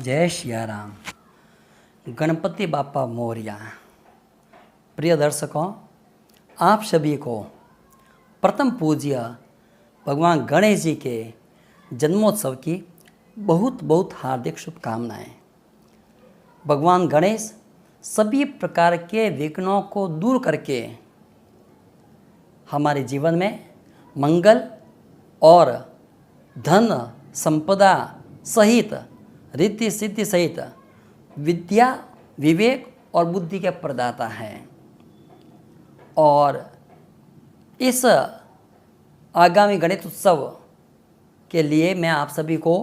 जय सिया राम। गणपति बापा मोरया। प्रिय दर्शकों, आप सभी को प्रथम पूज्य भगवान गणेश जी के जन्मोत्सव की बहुत बहुत हार्दिक शुभकामनाएं। भगवान गणेश सभी प्रकार के विघ्नों को दूर करके हमारे जीवन में मंगल और धन संपदा सहित रिद्धि सिद्धि सहित विद्या विवेक और बुद्धि के प्रदाता हैं। और इस आगामी गणेश उत्सव के लिए मैं आप सभी को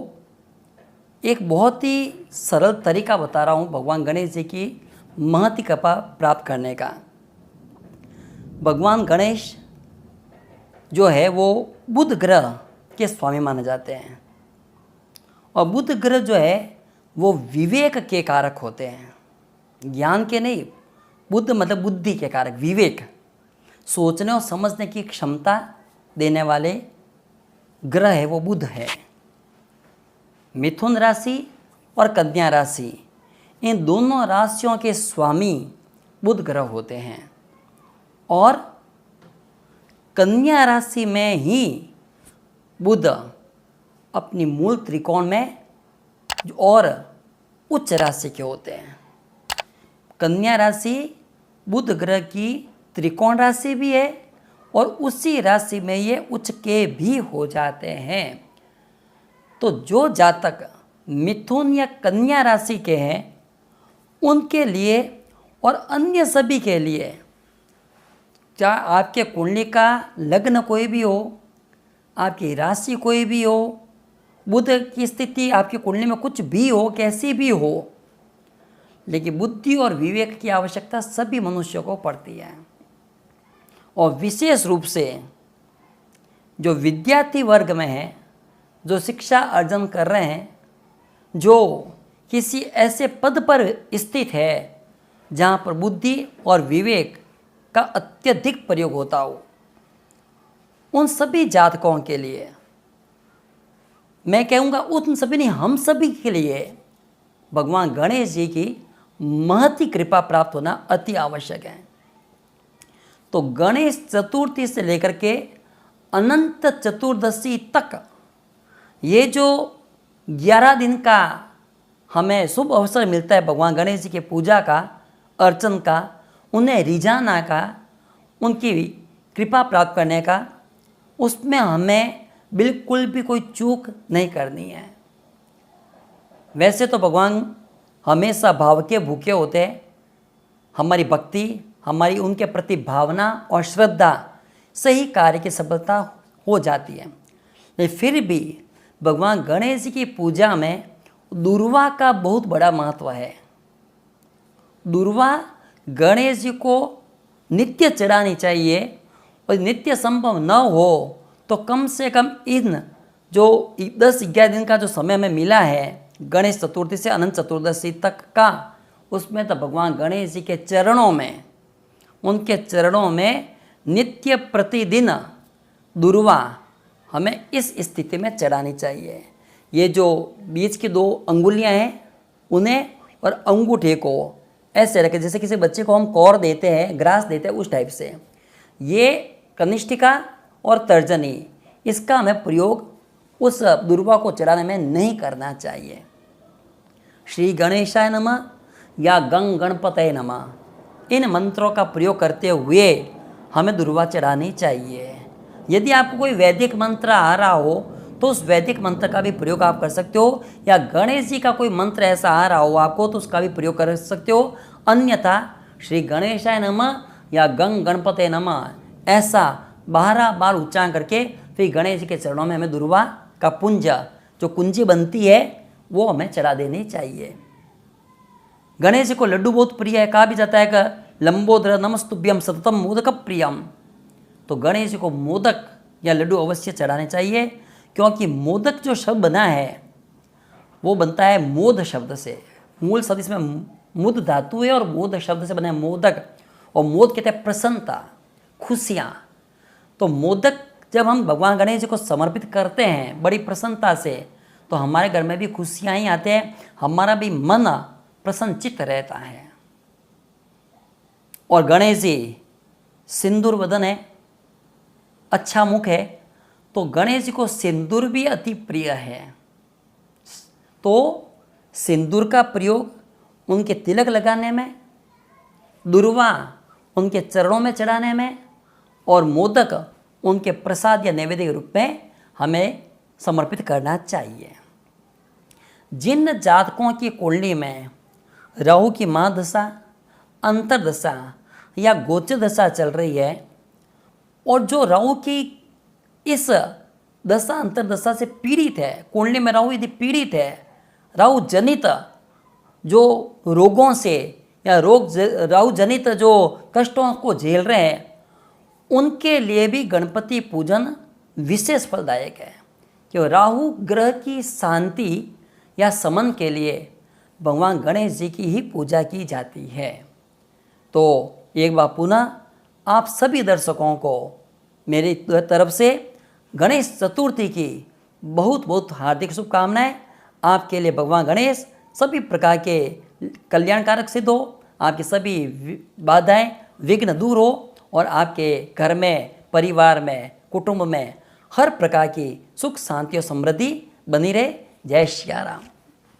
एक बहुत ही सरल तरीका बता रहा हूँ भगवान गणेश जी की महती कृपा प्राप्त करने का। भगवान गणेश जो है वो बुध ग्रह के स्वामी माने जाते हैं और बुध ग्रह जो है वो विवेक के कारक होते हैं, ज्ञान के नहीं। बुध मतलब बुद्धि के कारक, विवेक, सोचने और समझने की क्षमता देने वाले ग्रह है वो बुध है। मिथुन राशि और कन्या राशि, इन दोनों राशियों के स्वामी बुध ग्रह होते हैं और कन्या राशि में ही बुध अपनी मूल त्रिकोण में और उच्च राशि के होते हैं। कन्या राशि बुध ग्रह की त्रिकोण राशि भी है और उसी राशि में ये उच्च के भी हो जाते हैं। तो जो जातक मिथुन या कन्या राशि के हैं उनके लिए और अन्य सभी के लिए, चाहे आपके कुंडली का लग्न कोई भी हो, आपकी राशि कोई भी हो, बुध की स्थिति आपकी कुंडली में कुछ भी हो, कैसी भी हो, लेकिन बुद्धि और विवेक की आवश्यकता सभी मनुष्यों को पड़ती है। और विशेष रूप से जो विद्यार्थी वर्ग में है, जो शिक्षा अर्जन कर रहे हैं, जो किसी ऐसे पद पर स्थित है जहाँ पर बुद्धि और विवेक का अत्यधिक प्रयोग होता हो, उन सभी जातकों के लिए, मैं कहूँगा उन सभी नहीं, हम सभी के लिए भगवान गणेश जी की महती कृपा प्राप्त होना अति आवश्यक है। तो गणेश चतुर्थी से लेकर के अनंत चतुर्दशी तक ये जो 11 दिन का हमें शुभ अवसर मिलता है भगवान गणेश जी के पूजा का, अर्चन का, उन्हें रिझाना का, उनकी कृपा प्राप्त करने का, उसमें हमें बिल्कुल भी कोई चूक नहीं करनी है। वैसे तो भगवान हमेशा भाव के भूखे होते हैं। हमारी भक्ति, हमारी उनके प्रति भावना और श्रद्धा से ही कार्य की सफलता हो जाती है। लेकिन फिर भी भगवान गणेश जी की पूजा में दूर्वा का बहुत बड़ा महत्व है। दूर्वा गणेश जी को नित्य चढ़ानी चाहिए और नित्य संभव न हो तो कम से कम इन जो 10-11 दिन का जो समय हमें मिला है गणेश चतुर्थी से अनंत चतुर्दशी तक का, उसमें तो भगवान गणेश जी के चरणों में, उनके चरणों में नित्य प्रतिदिन दूर्वा हमें इस स्थिति में चढ़ानी चाहिए। ये जो बीच की 2 अंगुलियां हैं उन्हें और अंगूठे को ऐसे रखें जैसे किसी बच्चे को हम कौर देते हैं, ग्रास देते हैं, उस टाइप से। ये कनिष्ठिका और तर्जनी, इसका हमें प्रयोग उस दूर्वा को चढ़ाने में नहीं करना चाहिए। श्री गणेशाय नमः या गंग गणपतये नमः, इन मंत्रों का प्रयोग करते हुए हमें दूर्वा चढ़ानी चाहिए। यदि आपको कोई वैदिक मंत्र आ रहा हो तो उस वैदिक मंत्र का भी प्रयोग आप कर सकते हो, या गणेश जी का कोई मंत्र ऐसा आ रहा हो आपको तो उसका भी प्रयोग कर सकते हो। अन्यथा श्री गणेशाय नमः या गंग गणपतये नमः ऐसा 12 बार उच्चारण करके फिर गणेश जी के चरणों में हमें दूर्वा का पुंज, जो कुंजी बनती है, वो हमें चढ़ा देनी चाहिए। गणेश जी को लड्डू बहुत प्रिय है। कहा भी जाता है कि लंबोदर नमस्तुभ्यम सततम मोदक प्रियम। तो गणेश जी को मोदक या लड्डू अवश्य चढ़ाने चाहिए, क्योंकि मोदक जो शब्द बना है वो बनता है मोद शब्द से। मूल शब्द इसमें मुद धातु है और मोद शब्द से बना है मोदक। और मोद कहते हैं प्रसन्नता, खुशियाँ। तो मोदक जब हम भगवान गणेश जी को समर्पित करते हैं बड़ी प्रसन्नता से, तो हमारे घर में भी खुशियाँ ही आते हैं, हमारा भी मन प्रसन्नचित्त रहता है। और गणेश जी सिंदूर वदन है, अच्छा मुख है, तो गणेश जी को सिंदूर भी अति प्रिय है। तो सिंदूर का प्रयोग उनके तिलक लगाने में, दुर्वा उनके चरणों में चढ़ाने में, और मोदक उनके प्रसाद या नैवेद्य के रूप में हमें समर्पित करना चाहिए। जिन जातकों की कुंडली में राहु की महादशा, अंतर्दशा या गोचर दशा चल रही है, और जो राहु की इस दशा अंतर्दशा से पीड़ित है, कुंडली में राहु यदि पीड़ित है, राहु जनित जो रोगों से या राहु जनित जो कष्टों को झेल रहे हैं, उनके लिए भी गणपति पूजन विशेष फलदायक है। क्यों? राहु ग्रह की शांति या समन के लिए भगवान गणेश जी की ही पूजा की जाती है। तो एक बार पुनः आप सभी दर्शकों को मेरी तरफ से गणेश चतुर्थी की बहुत बहुत हार्दिक शुभकामनाएं। आपके लिए भगवान गणेश सभी प्रकार के कल्याणकारक सिद्ध हो, आपकी सभी बाधाएं विघ्न दूर हो, और आपके घर में, परिवार में, कुटुंब में हर प्रकार की सुख शांति और समृद्धि बनी रहे। जय श्री राम।